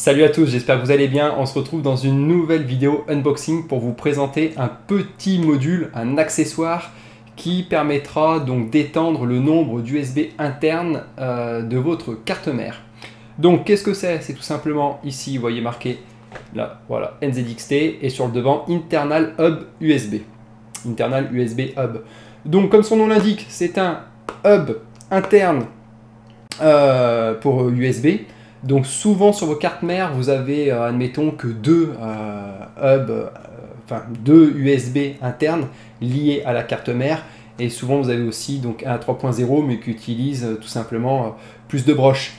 Salut à tous, j'espère que vous allez bien. On se retrouve dans une nouvelle vidéo unboxing pour vous présenter un petit module, un accessoire qui permettra donc d'étendre le nombre d'USB internes de votre carte mère. Donc qu'est-ce que c'est? C'est tout simplement ici, vous voyez marqué là, voilà, NZXT et sur le devant Internal Hub USB. Internal USB Hub. Donc comme son nom l'indique, c'est un hub interne pour USB. Donc souvent sur vos cartes mères, vous avez, admettons que deux deux USB internes liés à la carte mère. Et souvent vous avez aussi donc un 3.0 mais qui utilise tout simplement plus de broches.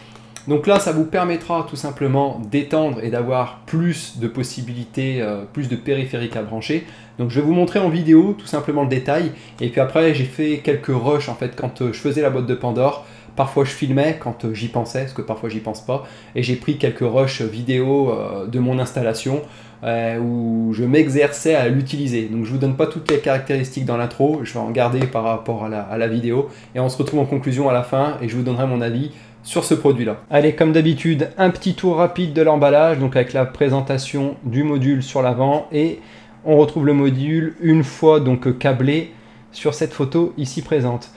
Donc là, ça vous permettra tout simplement d'étendre et d'avoir plus de possibilités, plus de périphériques à brancher. Donc je vais vous montrer en vidéo tout simplement le détail. Et puis après, j'ai fait quelques rushs en fait quand je faisais la boîte de Pandore. Parfois je filmais quand j'y pensais, parce que parfois j'y pense pas. Et j'ai pris quelques rushs vidéo de mon installation où je m'exerçais à l'utiliser. Donc je vous donne pas toutes les caractéristiques dans l'intro, je vais en garder par rapport à la vidéo. Et on se retrouve en conclusion à la fin et je vous donnerai mon avis sur ce produit-là. Allez, comme d'habitude, un petit tour rapide de l'emballage, donc avec la présentation du module sur l'avant. Et on retrouve le module une fois donc câblé sur cette photo ici présente.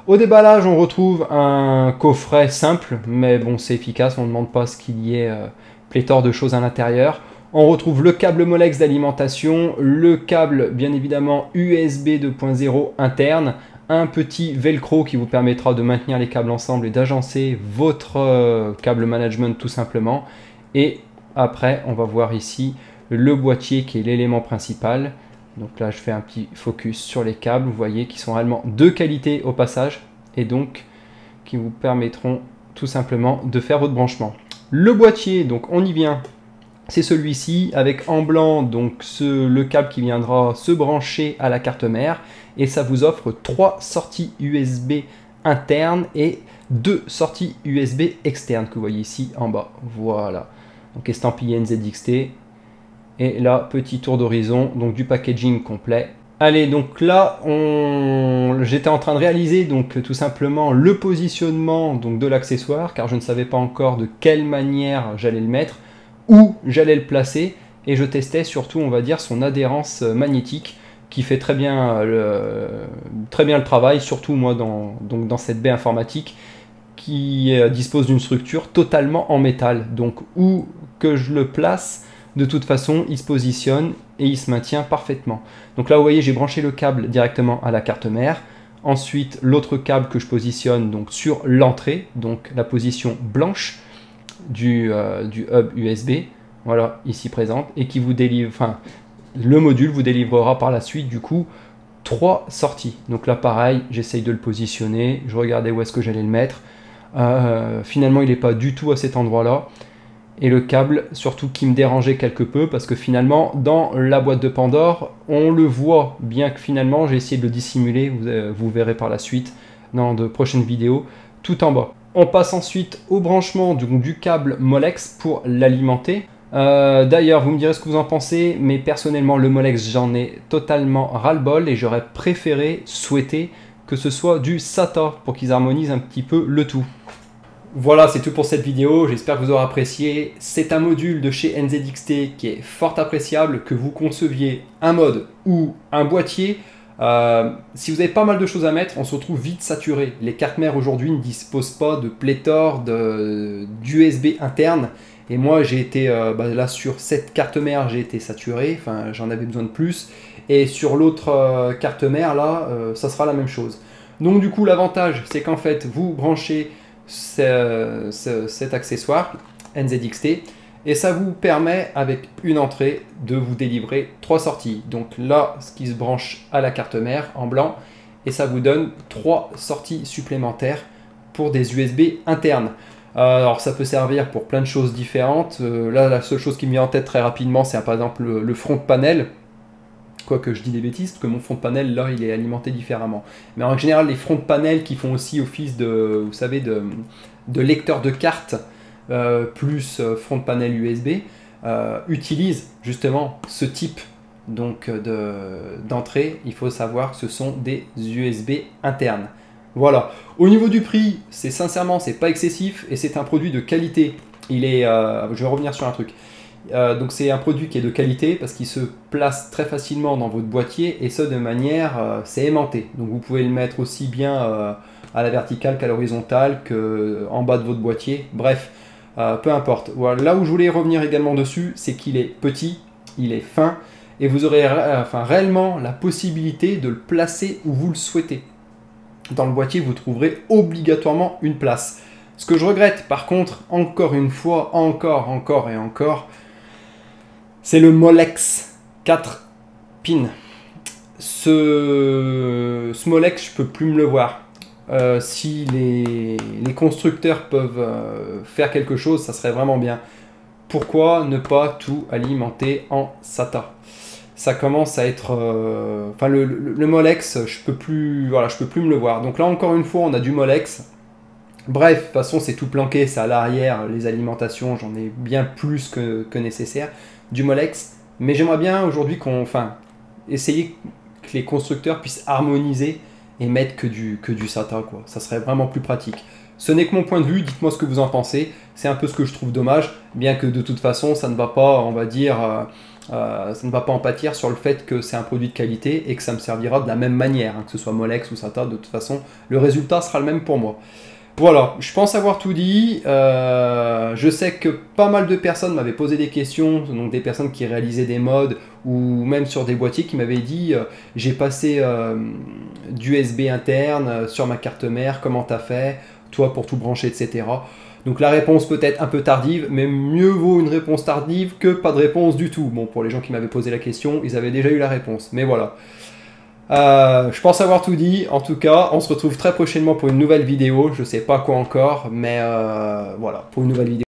Au déballage, on retrouve un coffret simple, mais bon, c'est efficace, on ne demande pas ce qu'il y ait pléthore de choses à l'intérieur. On retrouve le câble Molex d'alimentation, le câble bien évidemment USB 2.0 interne, un petit velcro qui vous permettra de maintenir les câbles ensemble et d'agencer votre câble management tout simplement. Et après, on va voir ici le boîtier qui est l'élément principal. Donc là, je fais un petit focus sur les câbles, vous voyez, qui sont réellement de qualité au passage et donc qui vous permettront tout simplement de faire votre branchement. Le boîtier, donc on y vient, c'est celui-ci avec en blanc donc le câble qui viendra se brancher à la carte mère et ça vous offre 3 sorties USB internes et 2 sorties USB externes que vous voyez ici en bas. Voilà, donc estampillé NZXT. Et là, petit tour d'horizon, donc du packaging complet. Allez, donc là, j'étais en train de réaliser donc tout simplement le positionnement donc, de l'accessoire, car je ne savais pas encore de quelle manière j'allais le mettre, où j'allais le placer, et je testais surtout, on va dire, son adhérence magnétique, qui fait très bien le travail, surtout moi dans cette baie informatique, qui dispose d'une structure totalement en métal. Donc où que je le place, de toute façon, il se positionne et il se maintient parfaitement. Donc là, vous voyez, j'ai branché le câble directement à la carte mère. Ensuite, l'autre câble que je positionne donc sur l'entrée, donc la position blanche du hub USB, voilà, ici présente, et qui vous délivre, enfin, le module vous délivrera par la suite, du coup, 3 sorties. Donc là, pareil, j'essaye de le positionner, je regardais où est-ce que j'allais le mettre. Finalement, il n'est pas du tout à cet endroit-là. Et le câble, surtout qui me dérangeait quelque peu, parce que finalement, dans la boîte de Pandore, on le voit, bien que finalement, j'ai essayé de le dissimuler, vous verrez par la suite dans de prochaines vidéos, tout en bas. On passe ensuite au branchement du câble Molex pour l'alimenter. D'ailleurs, vous me direz ce que vous en pensez, mais personnellement, le Molex, j'en ai totalement ras-le-bol et j'aurais préféré, souhaité, que ce soit du SATA pour qu'ils harmonisent un petit peu le tout. Voilà, c'est tout pour cette vidéo, j'espère que vous aurez apprécié. C'est un module de chez NZXT qui est fort appréciable, que vous conceviez un mode ou un boîtier. Si vous avez pas mal de choses à mettre, on se retrouve vite saturé. Les cartes mères aujourd'hui ne disposent pas de pléthore d'USB interne. Et moi, j'ai été, là sur cette carte mère, j'ai été saturé, enfin j'en avais besoin de plus. Et sur l'autre carte mère, là, ça sera la même chose. Donc du coup, l'avantage, c'est qu'en fait, vous branchez cet accessoire NZXT et ça vous permet avec une entrée de vous délivrer 3 sorties. Donc là, ce qui se branche à la carte mère en blanc et ça vous donne 3 sorties supplémentaires pour des USB internes. Alors ça peut servir pour plein de choses différentes. Là, la seule chose qui me vient en tête très rapidement, c'est par exemple le front panel. Quoique je dis des bêtises, parce que mon front panel, là, il est alimenté différemment. Mais en général, les fronts panel qui font aussi office de, vous savez, de lecteur de cartes, plus front panel USB, utilisent justement ce type d'entrée. Il faut savoir que ce sont des USB internes. Voilà. Au niveau du prix, sincèrement, c'est pas excessif et c'est un produit de qualité. je vais revenir sur un truc. Donc c'est un produit qui est de qualité parce qu'il se place très facilement dans votre boîtier et ce de manière, c'est aimanté. Donc vous pouvez le mettre aussi bien à la verticale qu'à l'horizontale, qu'en bas de votre boîtier. Bref, peu importe. Voilà. Là où je voulais revenir également dessus, c'est qu'il est petit, il est fin et vous aurez réellement la possibilité de le placer où vous le souhaitez. Dans le boîtier, vous trouverez obligatoirement une place. Ce que je regrette, par contre, encore une fois, encore et encore, c'est le Molex 4 pins. Ce Molex, je peux plus me le voir. Si les constructeurs peuvent faire quelque chose, ça serait vraiment bien. Pourquoi ne pas tout alimenter en SATA? Ça commence à être... Enfin, le Molex, je peux plus me le voir. Donc là, encore une fois, on a du Molex. Bref, de toute façon, c'est tout planqué, c'est à l'arrière, les alimentations, j'en ai bien plus que nécessaire. Du Molex, mais j'aimerais bien aujourd'hui essayer que les constructeurs puissent harmoniser et mettre que du SATA, quoi. Ça serait vraiment plus pratique. Ce n'est que mon point de vue, dites-moi ce que vous en pensez. C'est un peu ce que je trouve dommage, bien que de toute façon, ça ne va pas, on va dire, ça ne va pas en pâtir sur le fait que c'est un produit de qualité et que ça me servira de la même manière, hein, que ce soit Molex ou SATA, de toute façon, le résultat sera le même pour moi. Voilà, je pense avoir tout dit. Je sais que pas mal de personnes m'avaient posé des questions, donc des personnes qui réalisaient des mods ou même sur des boîtiers qui m'avaient dit j'ai passé d'USB interne sur ma carte mère, comment t'as fait, toi pour tout brancher, etc. Donc la réponse peut être un peu tardive, mais mieux vaut une réponse tardive que pas de réponse du tout. Bon, pour les gens qui m'avaient posé la question, ils avaient déjà eu la réponse, mais voilà. Je pense avoir tout dit. En tout cas, on se retrouve très prochainement pour une nouvelle vidéo. Je sais pas quoi encore, mais voilà, pour une nouvelle vidéo.